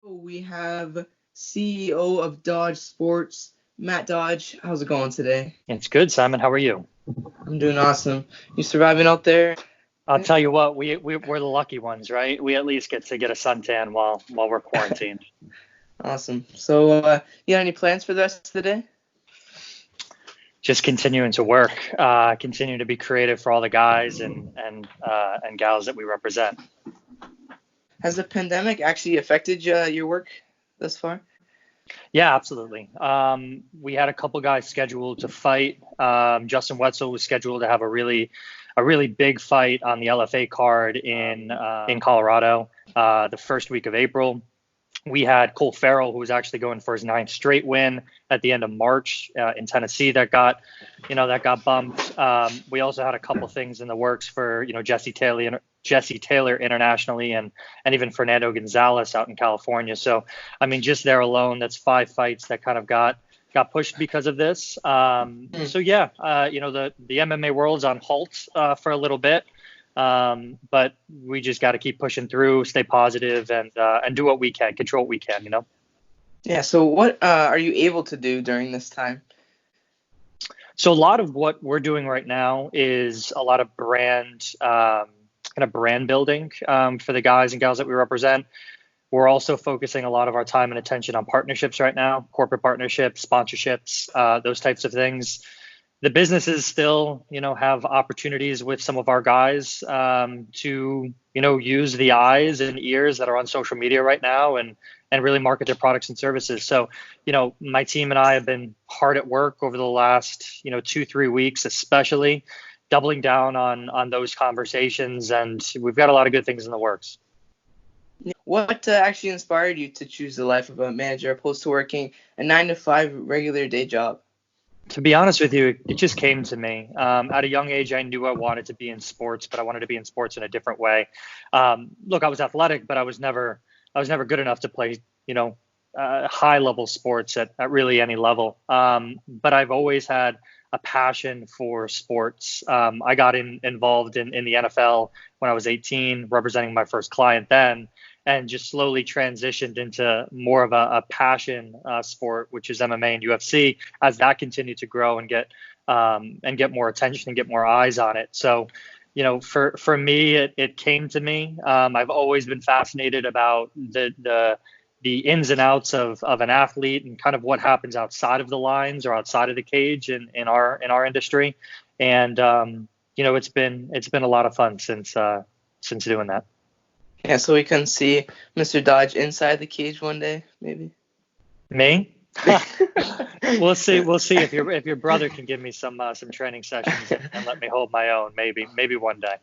We have CEO of Dodge Sports, Matt Dodge. How's it going today? It's good, Simon. How are you? I'm doing awesome. You surviving out there? I'll tell you what, we're the lucky ones, right? We at least get to get a suntan while we're quarantined. Awesome. So, you got any plans for the rest of the day? Just continuing to work, continuing to be creative for all the guys and gals that we represent. Has the pandemic actually affected your work thus far? Yeah, absolutely. We had a couple guys scheduled to fight. Justin Wetzel was scheduled to have a really big fight on the LFA card in Colorado the first week of April. We had Cole Farrell, who was actually going for his ninth straight win at the end of March in Tennessee. That got bumped. We also had a couple things in the works for Jesse Taylor internationally, and even Fernando Gonzalez out in California. So I mean, just there alone, that's 5 fights that kind of got pushed because of this. So yeah, the MMA world's on halt for a little bit. But we just got to keep pushing through, stay positive, and do what we can, control what we can, Yeah. So, what are you able to do during this time? So a lot of what we're doing right now is a lot of brand building for the guys and gals that we represent. We're also focusing a lot of our time and attention on partnerships right now, corporate partnerships, sponsorships, those types of things. The businesses still, have opportunities with some of our guys to, use the eyes and ears that are on social media right now and really market their products and services. So, my team and I have been hard at work over the last, 2-3 weeks, especially doubling down on those conversations. And we've got a lot of good things in the works. What actually inspired you to choose the life of a manager opposed to working a 9-to-5 regular day job? To be honest with you, it just came to me. At a young age, I knew I wanted to be in sports, but I wanted to be in sports in a different way. Look, I was athletic, but I was never good enough to play, high level sports at really any level. But I've always had a passion for sports. I got involved in the NFL when I was 18, representing my first client then, and just slowly transitioned into more of a passion sport, which is MMA and UFC, as that continued to grow and get more attention and get more eyes on it. So, for me, it came to me. I've always been fascinated about the ins and outs of an athlete and kind of what happens outside of the lines or outside of the cage in our industry. And it's been a lot of fun since doing that. Yeah, so we can see Mr. Dodge inside the cage one day, maybe. Me? We'll see if your brother can give me some training sessions and let me hold my own. Maybe one day.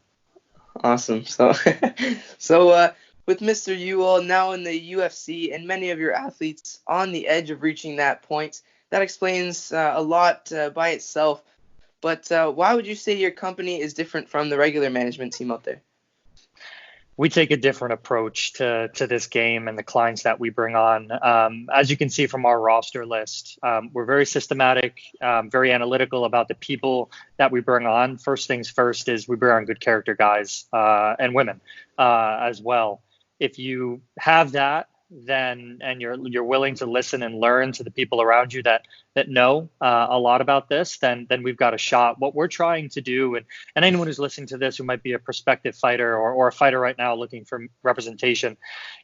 Awesome. So with Mr. Ewell now in the UFC and many of your athletes on the edge of reaching that point, that explains a lot by itself. But why would you say your company is different from the regular management team out there? We take a different approach to this game and the clients that we bring on. As you can see from our roster list, we're very systematic, very analytical about the people that we bring on. First things first is we bring on good character guys and women as well. If you have that, then and you're willing to listen and learn to the people around you that know a lot about this, then we've got a shot. What we're trying to do, and anyone who's listening to this who might be a prospective fighter or a fighter right now looking for representation,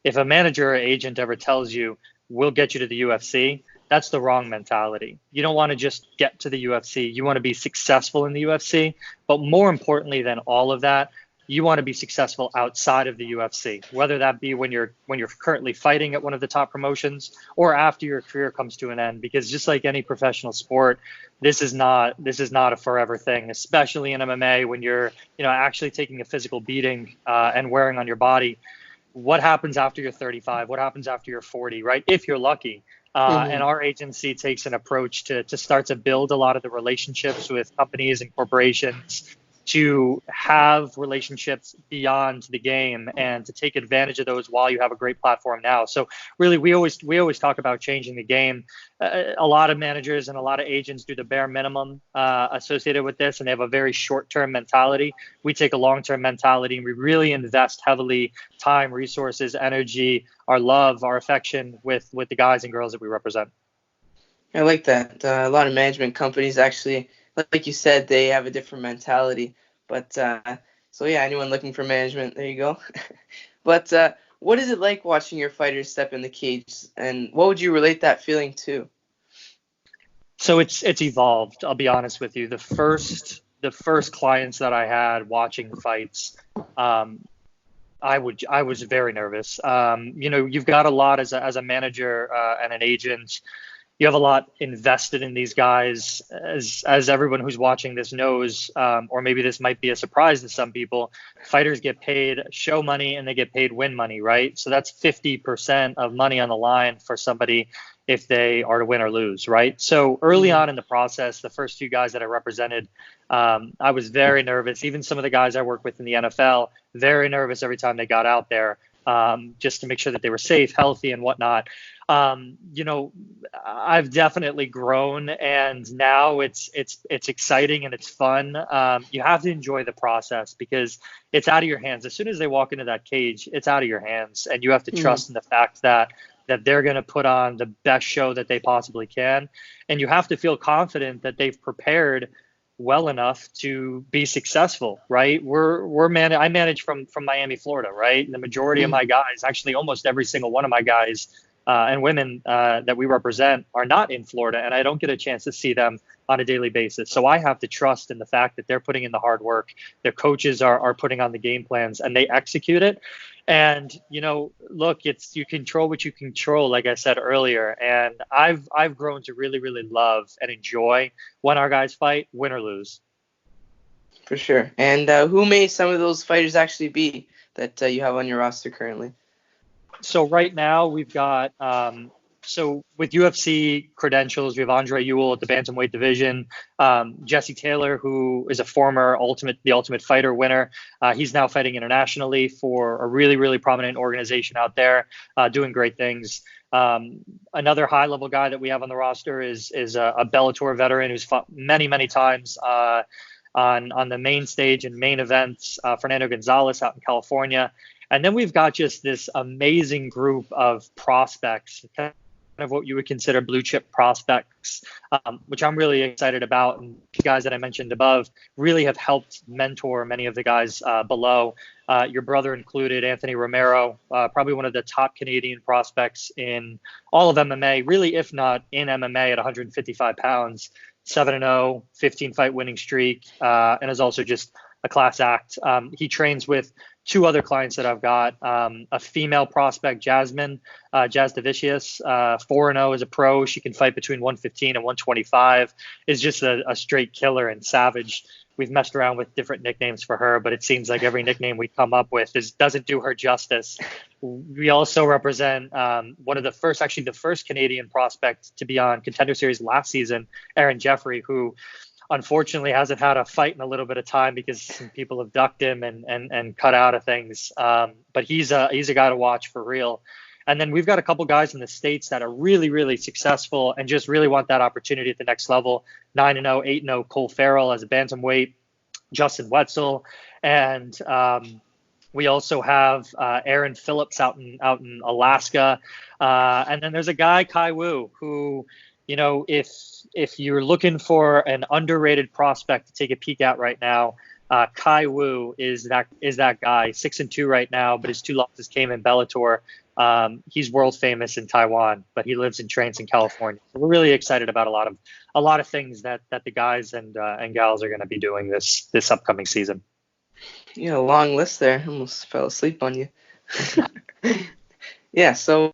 if a manager or agent ever tells you we'll get you to the UFC, that's the wrong mentality. You don't want to just get to the UFC. You want to be successful in the UFC, but more importantly than all of that, you want to be successful outside of the UFC, whether that be when you're currently fighting at one of the top promotions or after your career comes to an end. Because just like any professional sport, this is not a forever thing, especially in MMA when you're actually taking a physical beating and wearing on your body. What happens after you're 35? What happens after you're 40? Right? If you're lucky. And our agency takes an approach to start to build a lot of the relationships with companies and corporations to have relationships beyond the game and to take advantage of those while you have a great platform now. So really, we always talk about changing the game. A lot of managers and a lot of agents do the bare minimum associated with this, and they have a very short-term mentality. We take a long-term mentality, and we really invest heavily time, resources, energy, our love, our affection with the guys and girls that we represent. I like that. A lot of management companies actually, like you said, they have a different mentality. But so yeah, anyone looking for management, there you go. But what is it like watching your fighters step in the cage, and what would you relate that feeling to? So it's evolved. I'll be honest with you. The first clients that I had watching fights, I was very nervous. You've got a lot as a manager and an agent. You have a lot invested in these guys, as everyone who's watching this knows, or maybe this might be a surprise to some people. Fighters get paid show money and they get paid win money, right? So that's 50% of money on the line for somebody if they are to win or lose, right? So early on in the process, the first few guys that I represented, I was very nervous. Even some of the guys I work with in the NFL, very nervous every time they got out there, just to make sure that they were safe, healthy, and whatnot. I've definitely grown, and now it's exciting and it's fun. You have to enjoy the process because it's out of your hands. As soon as they walk into that cage, it's out of your hands, and you have to trust in the fact that they're going to put on the best show that they possibly can, and you have to feel confident that they've prepared well enough to be successful, right? I manage from Miami, Florida, right? And the majority of my guys, actually almost every single one of my guys and women that we represent are not in Florida, and I don't get a chance to see them on a daily basis. So I have to trust in the fact that they're putting in the hard work, their coaches are putting on the game plans, and they execute it. And look, you control what you control, like I said earlier. And I've grown to really, really love and enjoy when our guys fight, win or lose. For sure. And who may some of those fighters actually be that you have on your roster currently? So right now we've got so with UFC credentials, we have Andre Ewell at the bantamweight division, Jesse Taylor, who is a former the Ultimate Fighter winner. He's now fighting internationally for a really, really prominent organization out there, doing great things. Another high-level guy that we have on the roster is a Bellator veteran who's fought many, many times on the main stage and main events, Fernando Gonzalez out in California. And then we've got just this amazing group of prospects, kind of what you would consider blue chip prospects, which I'm really excited about. And the guys that I mentioned above really have helped mentor many of the guys below. Your brother included, Anthony Romero, probably one of the top Canadian prospects in all of MMA, really, if not in MMA at 155 pounds, 7-0, 15-fight winning streak, and is also just a class act. He trains with two other clients that I've got, a female prospect, Jazz Davicius, 4-0 as a pro. She can fight between 115 and 125, is just a straight killer and savage. We've messed around with different nicknames for her, but it seems like every nickname we come up with doesn't do her justice. We also represent one of the first Canadian prospect to be on Contender Series last season, Aaron Jeffrey, who unfortunately hasn't had a fight in a little bit of time because some people have ducked him and cut out of things. But he's a guy to watch for real. And then we've got a couple guys in the States that are really, really successful and just really want that opportunity at the next level. 9-0, 8-0 Cole Farrell as a bantamweight, Justin Wetzel. And we also have Aaron Phillips out in Alaska. And then there's a guy, Kai Wu, who, if you're looking for an underrated prospect to take a peek at right now, Kai Wu is that guy. 6-2 right now, but his two losses came in Bellator. He's world famous in Taiwan, but he lives and trains in California. So we're really excited about a lot of things that the guys and gals are going to be doing this upcoming season. Yeah, a long list there. Almost fell asleep on you. Yeah. So,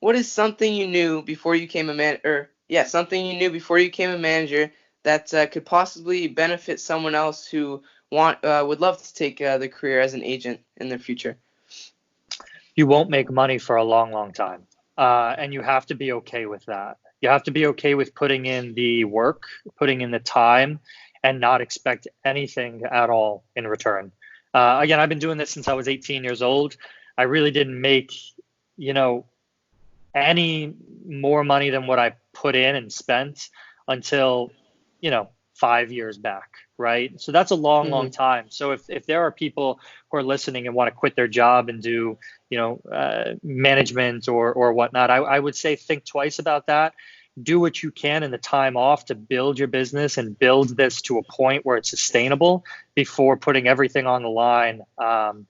what is something you knew before you became a manager that could possibly benefit someone else who would love to take the career as an agent in the future? You won't make money for a long, long time. And you have to be okay with that. You have to be okay with putting in the work, putting in the time, and not expect anything at all in return. Again, I've been doing this since I was 18 years old. I really didn't make, you know, any more money than what I put in and spent until, 5 years back, right? So that's a long, long Hmm. time. So if there are people who are listening and want to quit their job and do, management or whatnot, I would say think twice about that. Do what you can in the time off to build your business and build this to a point where it's sustainable before putting everything on the line,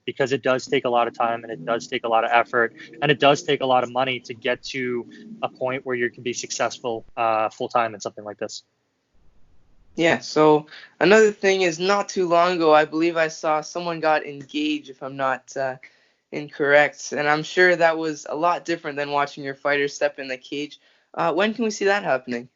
because it does take a lot of time and it does take a lot of effort and it does take a lot of money to get to a point where you can be successful full time in something like this. Yeah, so another thing is not too long ago, I believe I saw someone got engaged, if I'm not incorrect. And I'm sure that was a lot different than watching your fighter step in the cage. When can we see that happening?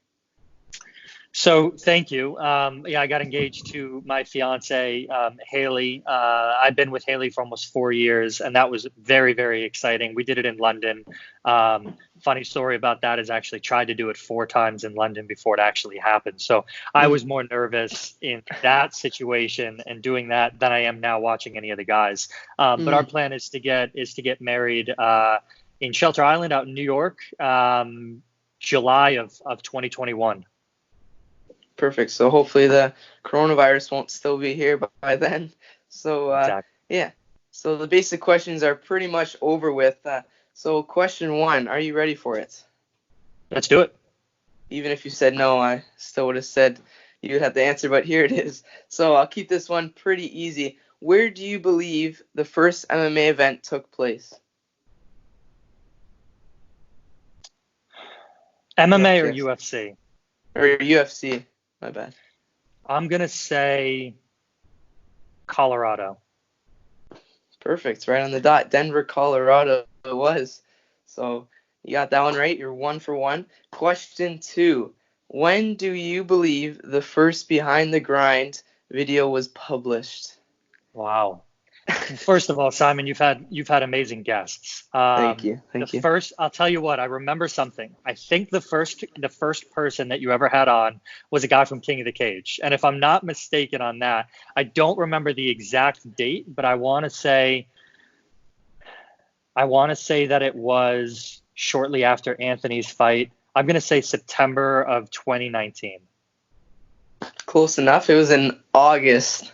So thank you. Yeah, I got engaged to my fiance, Haley. I've been with Haley for almost 4 years, and that was very, very exciting. We did it in London. Funny story about that is I actually tried to do it 4 times in London before it actually happened. So I was more nervous in that situation and doing that than I am now watching any of the guys. But our plan is to get married in Shelter Island out in New York, July of 2021. Perfect. So hopefully the coronavirus won't still be here by then. So Exactly. yeah. So the basic questions are pretty much over with. So question one, are you ready for it? Let's do it. Even if you said no, I still would have said you'd have the answer, but here it is. So I'll keep this one pretty easy. Where do you believe the first MMA event took place? MMA Rough or guess. UFC? Or UFC. My bad. I'm going to say Colorado. Perfect. Right on the dot. Denver, Colorado it was. So you got that one right. You're 1 for 1. Question two. When do you believe the first Behind the Grind video was published? Wow. First of all, Simon, you've had amazing guests. Thank you. The Thank you. first, I'll tell you what, I remember something. I think the first person that you ever had on was a guy from King of the Cage, and if I'm not mistaken on that, I don't remember the exact date, but I want to say that it was shortly after Anthony's fight. I'm going to say September of 2019. Close enough. It was in August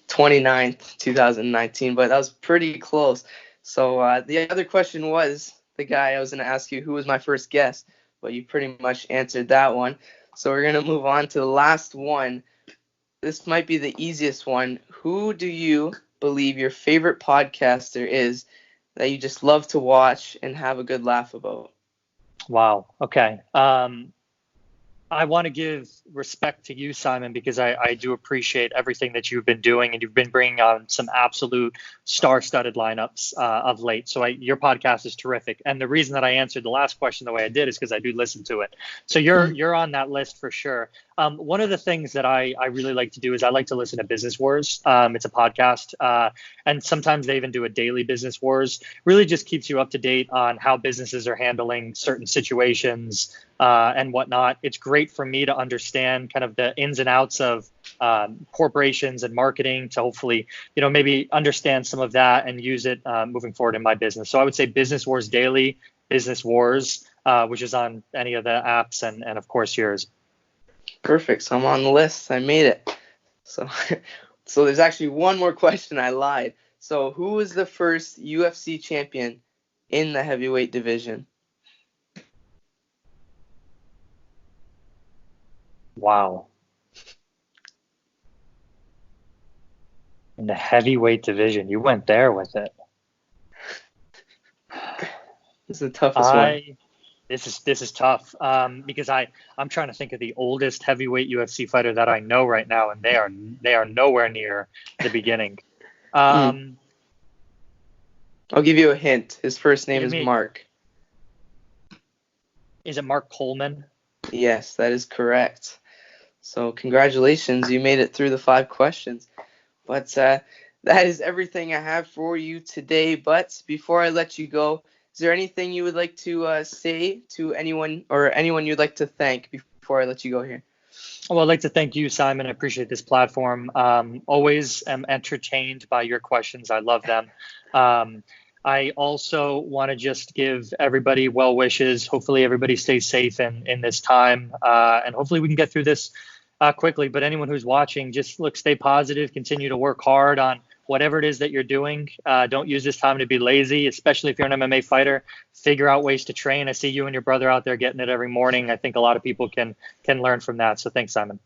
29th, 2019, but that was pretty close. So the other question was the guy I was going to ask you who was my first guest, but you pretty much answered that one. So we're going to move on to the last one. This might be the easiest one. Who do you believe your favorite podcaster is that you just love to watch and have a good laugh about? Wow. Okay. I want to give respect to you, Simon, because I do appreciate everything that you've been doing, and you've been bringing on some absolute star-studded lineups of late. So your podcast is terrific, and the reason that I answered the last question the way I did is because I do listen to it. So you're on that list for sure. One of the things that I really like to do is I like to listen to Business Wars. It's a podcast, and sometimes they even do a daily Business Wars. Really just keeps you up to date on how businesses are handling certain situations and whatnot. It's great for me to understand kind of the ins and outs of corporations and marketing to hopefully, maybe understand some of that and use it moving forward in my business. So I would say Business Wars Daily, Business Wars, which is on any of the apps, and of course yours. Perfect. So I'm on the list. I made it. So, so there's actually one more question. I lied. So who was the first UFC champion in the heavyweight division? Wow. In the heavyweight division, you went there with it. This is the toughest one. This is tough because I'm trying to think of the oldest heavyweight UFC fighter that I know right now, and they are nowhere near the beginning. I'll give you a hint. His first name is Mark. Is it Mark Coleman? Yes, that is correct. So congratulations, you made it through the 5 questions. But that is everything I have for you today. But before I let you go, is there anything you would like to say to anyone or anyone you'd like to thank before I let you go here? Well, I'd like to thank you, Simon. I appreciate this platform. Always am entertained by your questions. I love them. I also want to just give everybody well wishes. Hopefully, everybody stays safe in this time, and hopefully, we can get through this quickly. But anyone who's watching, just stay positive, continue to work hard on whatever it is that you're doing. Don't use this time to be lazy, especially if you're an MMA fighter. Figure out ways to train. I see you and your brother out there getting it every morning. I think a lot of people can learn from that. So thanks, Simon.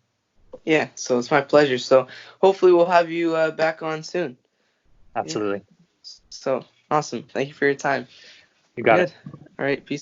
Yeah, so it's my pleasure. So hopefully we'll have you back on soon. Absolutely. Yeah. So awesome. Thank you for your time. You got it. All right. Peace.